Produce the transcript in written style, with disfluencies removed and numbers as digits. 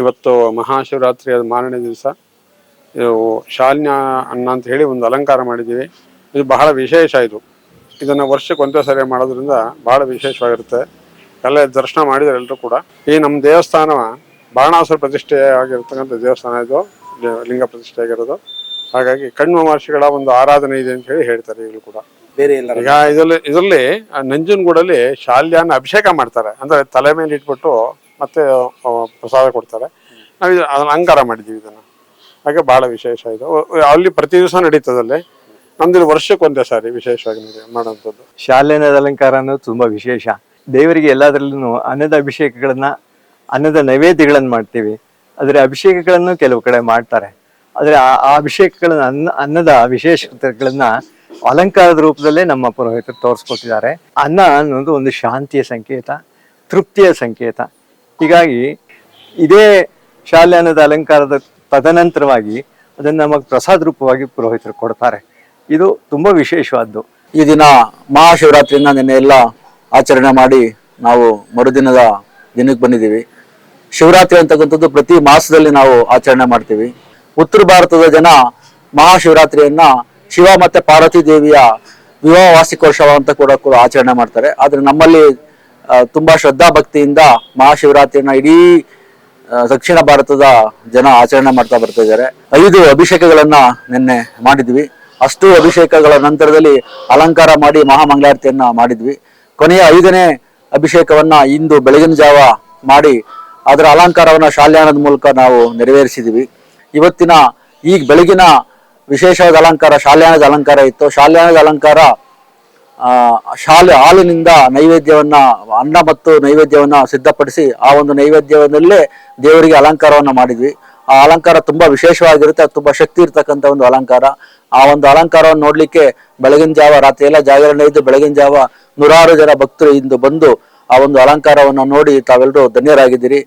ಇವತ್ತು ಮಹಾಶಿವರಾತ್ರಿಯ ಮಾರನೇ ದಿವಸ ಇದು ಶಾಲ್ಯ ಅನ್ನ ಅಂತ ಹೇಳಿ ಒಂದು ಅಲಂಕಾರ ಮಾಡಿದ್ದೀವಿ. ಇದು ಬಹಳ ವಿಶೇಷ. ಇದನ್ನು ವರ್ಷಕ್ಕೆ ಒಂದೇ ಸರಿ ಮಾಡೋದ್ರಿಂದ ಬಹಳ ವಿಶೇಷವಾಗಿರುತ್ತೆ. ಎಲ್ಲ ದರ್ಶನ ಮಾಡಿದರೆ ಎಲ್ಲರೂ ಕೂಡ. ಈ ನಮ್ಮ ದೇವಸ್ಥಾನ ಬಾಣಾಸುರ ಪ್ರತಿಷ್ಠೆ ಆಗಿರ್ತಕ್ಕಂಥ ದೇವಸ್ಥಾನ, ಇದು ಲಿಂಗ ಪ್ರತಿಷ್ಠೆ ಆಗಿರೋದು. ಹಾಗಾಗಿ ಕಣ್ವ ಮಹರ್ಷಿಗಳ ಒಂದು ಆರಾಧನೆ ಇದೆ ಅಂತ ಹೇಳಿ ಹೇಳ್ತಾರೆ ಈಗಲೂ ಕೂಡ. ಬೇರೆ ಎಲ್ಲ ಈಗ ಇದರಲ್ಲಿ ನಂಜನಗೂಡಲ್ಲಿ ಶಾಲ್ಯಾನ ಅಭಿಷೇಕ ಮಾಡ್ತಾರೆ, ಅಂದ್ರೆ ತಲೆ ಮೇಲೆ ಇಟ್ಬಿಟ್ಟು ಮತ್ತೆ ಪ್ರಸಾದ ಕೊಡ್ತಾರೆ. ನಾವು ಅದನ್ನ ಅಲಂಕಾರ ಮಾಡಿದ್ದೀವಿ ಇದನ್ನ. ಹಾಗೆ ಬಹಳ ವಿಶೇಷ ಇದು. ಅಲ್ಲಿ ಪ್ರತಿ ದಿವಸ ನಡೀತದಲ್ಲಿ, ನಮ್ದು ವರ್ಷಕ್ಕೆ ಒಂದೇ ಸಾರಿ ವಿಶೇಷವಾಗಿ ಮಾಡುವಂಥದ್ದು. ಶಾಲ್ಯನದ ಅಲಂಕಾರ ಅನ್ನೋದು ತುಂಬಾ ವಿಶೇಷ. ದೇವರಿಗೆ ಎಲ್ಲದರಲ್ಲೂ ಅನ್ನದ ಅಭಿಷೇಕಗಳನ್ನ, ಅನ್ನದ ನೈವೇದ್ಯಗಳನ್ನು ಮಾಡ್ತೀವಿ. ಅದರ ಅಭಿಷೇಕಗಳನ್ನು ಕೆಲವು ಕಡೆ ಮಾಡ್ತಾರೆ. ಆದರೆ ಆ ಅಭಿಷೇಕಗಳನ್ನ, ಅನ್ನದ ವಿಶೇಷತೆಗಳನ್ನ ಅಲಂಕಾರದ ರೂಪದಲ್ಲೇ ನಮ್ಮ ಪುರೋಹಿತರು ತೋರಿಸ್ಕೊಟ್ಟಿದ್ದಾರೆ. ಅನ್ನ ಅನ್ನೋದು ಒಂದು ಶಾಂತಿಯ ಸಂಕೇತ, ತೃಪ್ತಿಯ ಸಂಕೇತ. ಹೀಗಾಗಿ ಇದೇ ಶಾಲ್ಯಾನದ ಅಲಂಕಾರದ ತದನಂತರವಾಗಿ ಅದನ್ನು ನಮಗೆ ಪ್ರಸಾದ ರೂಪವಾಗಿ ಪುರೋಹಿತರು ಕೊಡ್ತಾರೆ. ಇದು ತುಂಬಾ ವಿಶೇಷವಾದ್ದು. ಈ ದಿನ ಮಹಾಶಿವರಾತ್ರಿಯಿಂದ ನಿನ್ನೆ ಎಲ್ಲ ಆಚರಣೆ ಮಾಡಿ ನಾವು ಮರುದಿನದ ದಿನಕ್ಕೆ ಬಂದಿದ್ದೀವಿ. ಶಿವರಾತ್ರಿ ಅಂತಕ್ಕಂಥದ್ದು ಪ್ರತಿ ಮಾಸದಲ್ಲಿ ನಾವು ಆಚರಣೆ ಮಾಡ್ತೀವಿ. ಉತ್ತರ ಭಾರತದ ಜನ ಮಹಾಶಿವರಾತ್ರಿಯನ್ನ ಶಿವ ಮತ್ತೆ ಪಾರ್ವತಿ ದೇವಿಯ ವಿವಾಹ ವಾರ್ಷಿಕೋತ್ಸವ ಅಂತ ಕೂಡ ಆಚರಣೆ ಮಾಡ್ತಾರೆ. ಆದ್ರೆ ನಮ್ಮಲ್ಲಿ ತುಂಬಾ ಶ್ರದ್ಧಾ ಭಕ್ತಿಯಿಂದ ಮಹಾಶಿವರಾತ್ರಿಯನ್ನ ಇಡೀ ದಕ್ಷಿಣ ಭಾರತದ ಜನ ಆಚರಣೆ ಮಾಡ್ತಾ ಬರ್ತಾ ಇದ್ದಾರೆ. 5 ಅಭಿಷೇಕಗಳನ್ನ ನಿನ್ನೆ ಮಾಡಿದ್ವಿ. ಅಷ್ಟು ಅಭಿಷೇಕಗಳ ನಂತರದಲ್ಲಿ ಅಲಂಕಾರ ಮಾಡಿ ಮಹಾಮಂಗಳಾರತಿಯನ್ನ ಮಾಡಿದ್ವಿ. ಕೊನೆಯ 5ನೇ ಅಭಿಷೇಕವನ್ನ ಇಂದು ಬೆಳಗಿನ ಜಾವ ಮಾಡಿ ಅದರ ಅಲಂಕಾರವನ್ನ ಶಾಲ್ಯಾನದ ಮೂಲಕ ನಾವು ನೆರವೇರಿಸಿದ್ವಿ. ಇವತ್ತಿನ ಈ ಬೆಳಗಿನ ವಿಶೇಷವಾದ ಅಲಂಕಾರ ಶಾಲ್ಯಾನದ ಅಲಂಕಾರ ಇತ್ತು. ಶಾಲ್ಯಾನದ ಅಲಂಕಾರ ಹಾಲಿನಿಂದ ನೈವೇದ್ಯವನ್ನ, ಅನ್ನ ಮತ್ತು ನೈವೇದ್ಯವನ್ನ ಸಿದ್ಧಪಡಿಸಿ ಆ ಒಂದು ನೈವೇದ್ಯವನ್ನಲ್ಲೇ ದೇವರಿಗೆ ಅಲಂಕಾರವನ್ನ ಮಾಡಿದ್ವಿ. ಆ ಅಲಂಕಾರ ತುಂಬಾ ವಿಶೇಷವಾಗಿರುತ್ತೆ. ಅದು ತುಂಬಾ ಶಕ್ತಿ ಇರ್ತಕ್ಕಂಥ ಒಂದು ಅಲಂಕಾರ. ಆ ಒಂದು ಅಲಂಕಾರವನ್ನು ನೋಡ್ಲಿಕ್ಕೆ ಬೆಳಗಿನ ಜಾವ, ರಾತ್ರಿ ಎಲ್ಲ ಜಾಗರಣೆ ಇದ್ದು ಬೆಳಗಿನ ಜಾವ 100 ಜನ ಭಕ್ತರು ಇಂದು ಬಂದು ಆ ಒಂದು ಅಲಂಕಾರವನ್ನ ನೋಡಿ ತಾವೆಲ್ಲರೂ ಧನ್ಯರಾಗಿದ್ದೀರಿ.